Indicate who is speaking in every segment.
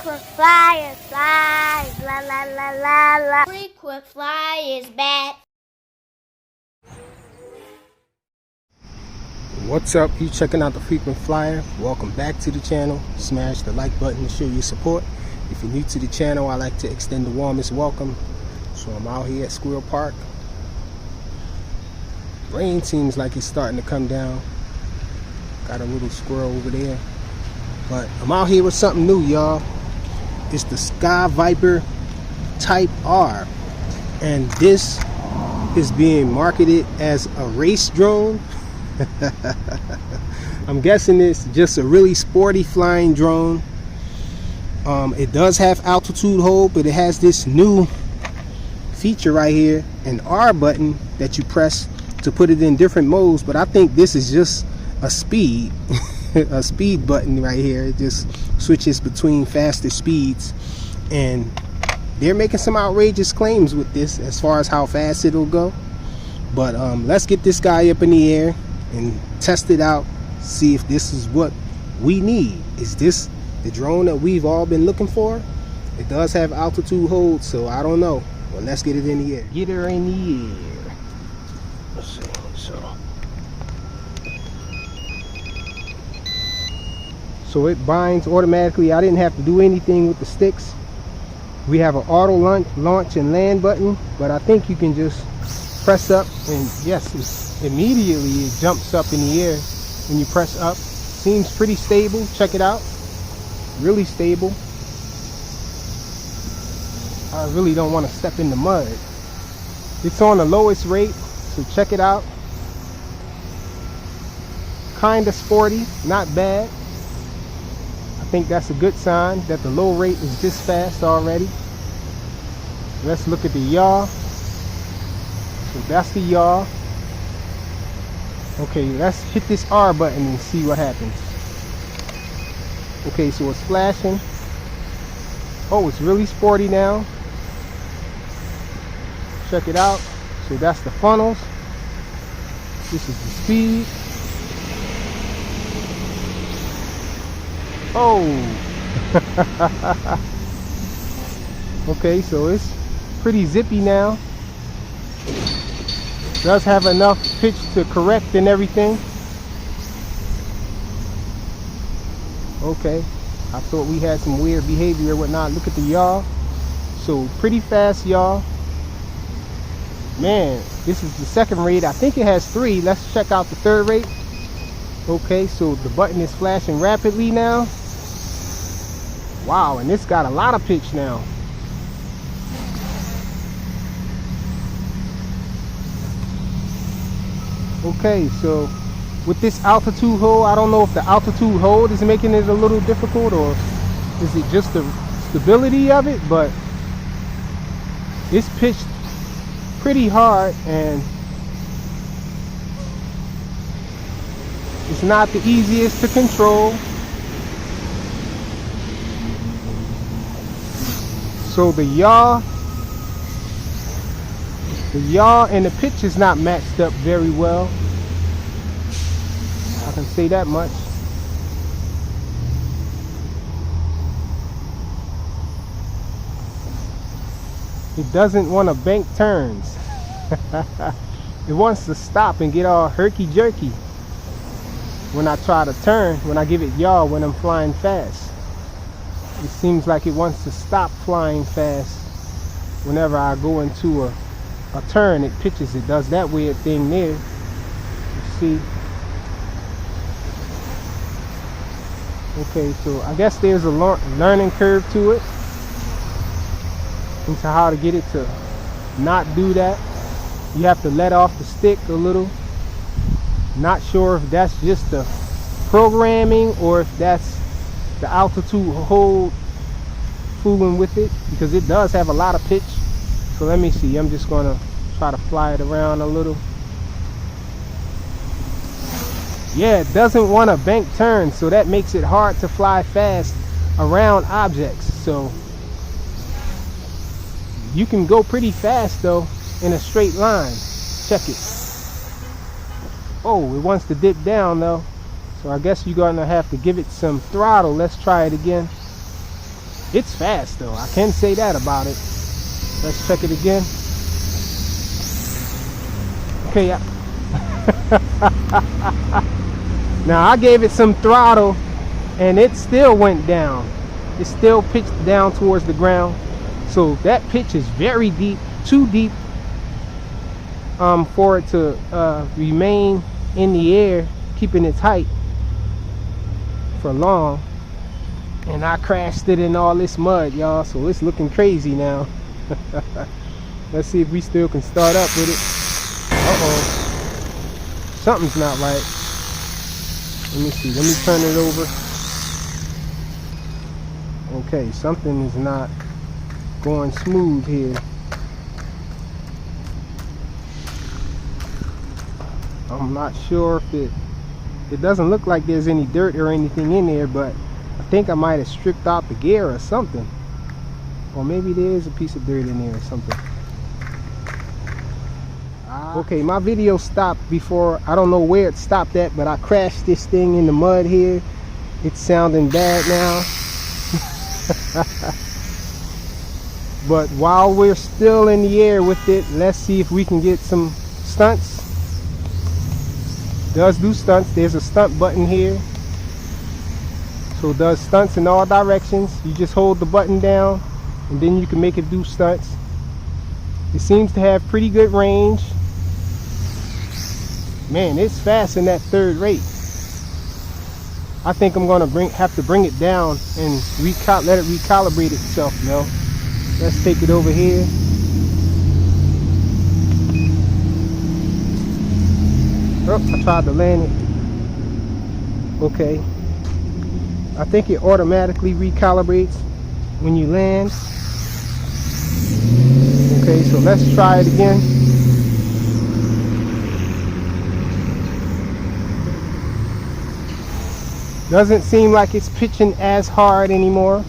Speaker 1: Frequent flyer, fly, la la la la la. Frequent flyer is back.
Speaker 2: What's up? You checking out the Frequent Flyer? Welcome back to the channel. Smash the like button to show your support. If you're new to the channel, I like to extend the warmest welcome. So I'm out here at Squirrel Park. Rain seems like it's starting to come down. Got a little squirrel over there. But I'm out here with something new, y'all. It's the Sky Viper Type R. And this is being marketed as a race drone. I'm guessing it's just a really sporty flying drone. It does have altitude hold, but it has this new feature right here, an R button that you press to put it in different modes. But I think this is just a speed a speed button right here. It just switches between faster speeds, and they're making some outrageous claims with this as far as how fast it'll go. But let's get this guy up in the air and test it out, see if this is what we need. Is this the drone that we've all been looking for? It does have altitude hold, so I don't know. Well, let's get it in the air. Get her in the air. Let's see. So it binds automatically. I didn't have to do anything with the sticks. We have an auto launch and land button, but I think you can just press up, and yes, immediately it jumps up in the air when you press up. Seems pretty stable. Check it out. Really stable. I really don't want to step in the mud. It's on the lowest rate, so check it out. Kinda sporty, not bad. I think that's a good sign that the low rate is this fast already. Let's look at the yaw. So that's the yaw. Okay, let's hit this R button and see what happens. Okay, so it's flashing. Oh, it's really sporty now. Check it out. So that's the funnels. This is the speed. Oh. Okay, so it's pretty zippy now. Does have enough pitch to correct and everything. Okay, I thought we had some weird behavior or whatnot. Look at the yaw. So pretty fast yaw. Man, this is the second rate. I think it has 3. Let's check out the third rate. Okay, so the button is flashing rapidly now. Wow, and this got a lot of pitch now. Okay, so with this altitude hold, I don't know if the altitude hold is making it a little difficult, or is it just the stability of it, but it's pitched pretty hard, and it's not the easiest to control. So the yaw and the pitch is not matched up very well. I can say that much. It doesn't want to bank turns. It wants to stop and get all herky-jerky when I try to turn, when I give it yaw when I'm flying fast. It seems like it wants to stop flying fast whenever I go into a turn. It pitches. It does that weird thing there. You see? Okay, so I guess there's a learning curve to it, into how to get it to not do that. You have to let off the stick a little. Not sure if that's just the programming or if that's the altitude hold fooling with it, because it does have a lot of pitch. So let me see. I'm just gonna try to fly it around a little. Yeah, it doesn't want to bank turns, so that makes it hard to fly fast around objects. So you can go pretty fast though in a straight line. Check it. Oh, it wants to dip down though, so I guess you're gonna have to give it some throttle. Let's try it again. It's fast though, I can say that about it. Let's check it again. Okay, now I gave it some throttle and it still went down. It still pitched down towards the ground. So that pitch is very deep, too deep for it to remain in the air, keeping its height for long. And I crashed it in all this mud, y'all, so it's looking crazy now. Let's see if we still can start up with it. Uh-oh, something's not right. Let me see, let me turn it over. Okay, something is not going smooth here. I'm not sure if it doesn't look like there's any dirt or anything in there, but I think I might have stripped out the gear or something. Or maybe there is a piece of dirt in there or something. Okay, my video stopped before, I don't know where it stopped at, but I crashed this thing in the mud here. It's sounding bad now. But while we're still in the air with it, let's see if we can get some stunts. It does do stunts. There's a stunt button here. So it does stunts in all directions. You just hold the button down and then you can make it do stunts. It seems to have pretty good range. Man, it's fast in that third rate. I think I'm gonna have to bring it down and let it recalibrate itself now. Let's take it over here. Oh, I tried to land it. Okay. I think it automatically recalibrates when you land. Okay, so let's try it again. Doesn't seem like it's pitching as hard anymore.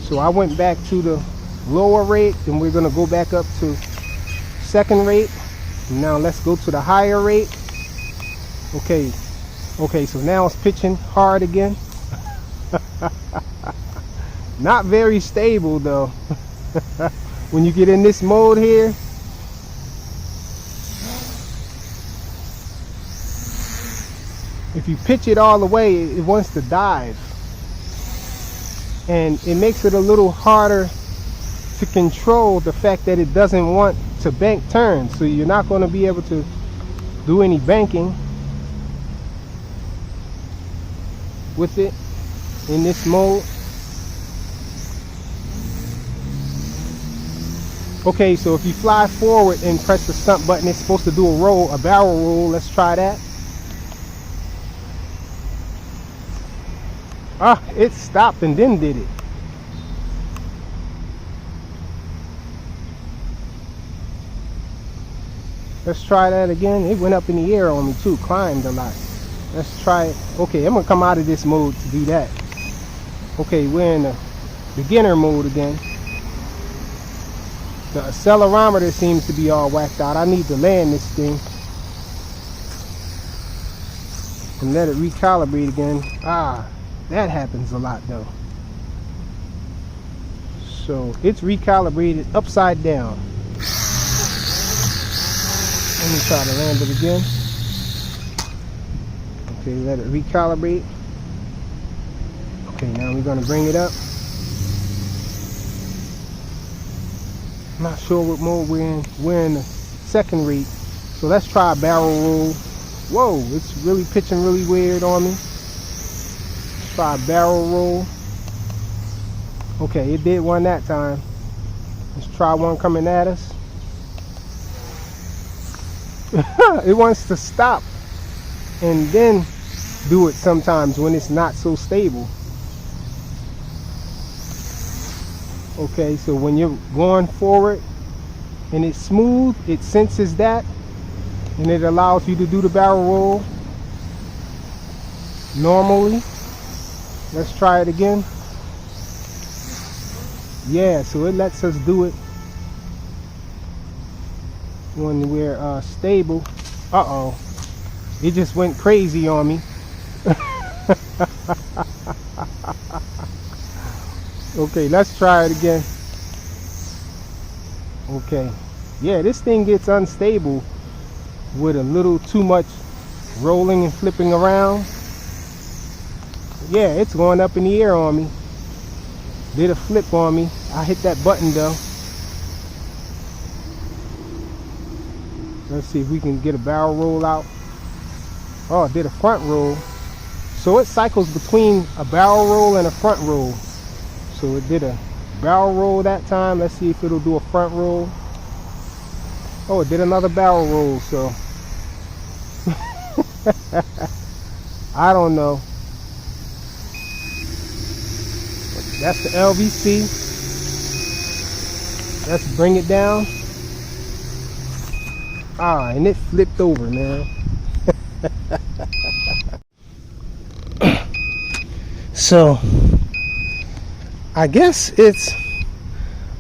Speaker 2: So I went back to the lower rate, and we're gonna go back up to second rate. Now let's go to the higher rate. Okay, so now it's pitching hard again. Not very stable though. When you get in this mode here, if you pitch it all the way, it wants to dive, and it makes it a little harder to control the fact that it doesn't want to bank turns. So you're not going to be able to do any banking with it in this mode. Okay, so if you fly forward and press the stunt button, it's supposed to do a barrel roll. Let's try that. Ah, it stopped and then did it. Let's try that again. It went up in the air on me too, climbed a lot. Let's try it. Okay, I'm gonna come out of this mode to do that. Okay, we're in the beginner mode again. The accelerometer seems to be all whacked out. I need to land this thing and let it recalibrate again. Ah, that happens a lot though. So it's recalibrated upside down. Let me try to land it again. Okay, let it recalibrate. Okay, now we're going to bring it up. I'm not sure what mode we're in. We're in the second rate. So let's try a barrel roll. Whoa, it's really pitching really weird on me. Let's try a barrel roll. Okay, it did one that time. Let's try one coming at us. It wants to stop and then do it sometimes when it's not so stable. Okay, so when you're going forward and it's smooth, it senses that and it allows you to do the barrel roll normally. Let's try it again. Yeah, so it lets us do it when we're stable. Uh-oh, it just went crazy on me. Okay, let's try it again. Okay, yeah, this thing gets unstable with a little too much rolling and flipping around. Yeah, it's going up in the air on me. Did a flip on me. I hit that button though. Let's see if we can get a barrel roll out. Oh, I did a front roll. So it cycles between a barrel roll and a front roll. So it did a barrel roll that time. Let's see if it'll do a front roll. Oh, it did another barrel roll. So I don't know. That's the LVC. Let's bring it down. Ah, and it flipped over, man. So I guess it's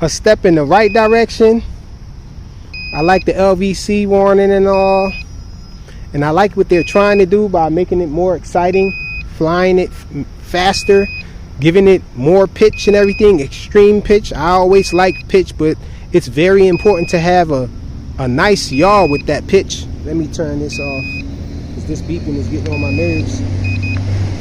Speaker 2: a step in the right direction. I like the LVC warning and all, and I like what they're trying to do by making it more exciting, flying it faster, giving it more pitch and everything, extreme pitch. I always like pitch, but it's very important to have a nice yaw with that pitch. Let me turn this off because this beeping is getting on my nerves.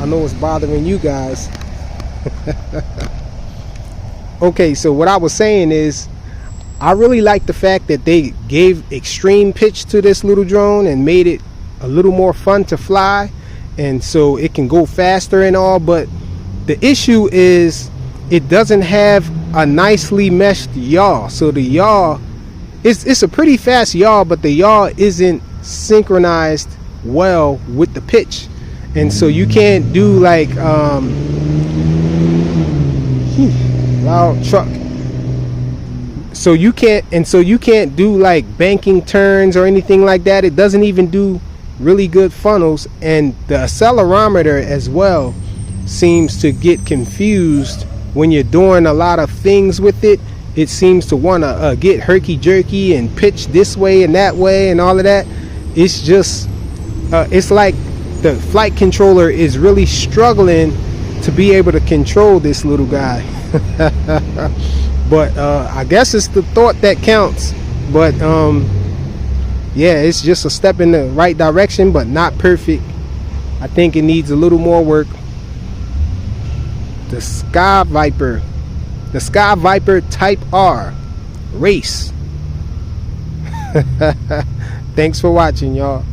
Speaker 2: I know it's bothering you guys. Okay, so what I was saying is I really like the fact that they gave extreme pitch to this little drone and made it a little more fun to fly, and so it can go faster and all. But the issue is it doesn't have a nicely meshed yaw. So the yaw, it's a pretty fast yaw, but the yaw isn't synchronized well with the pitch, and so you can't do like loud truck. So you can't do like banking turns or anything like that. It doesn't even do really good funnels, and the accelerometer as well seems to get confused when you're doing a lot of things with it. It seems to want to get herky-jerky and pitch this way and that way and all of that. It's just it's like the flight controller is really struggling to be able to control this little guy. But I guess it's the thought that counts. But yeah, it's just a step in the right direction, but not perfect. I think it needs a little more work. The Sky Viper Type R race. Thanks for watching, y'all.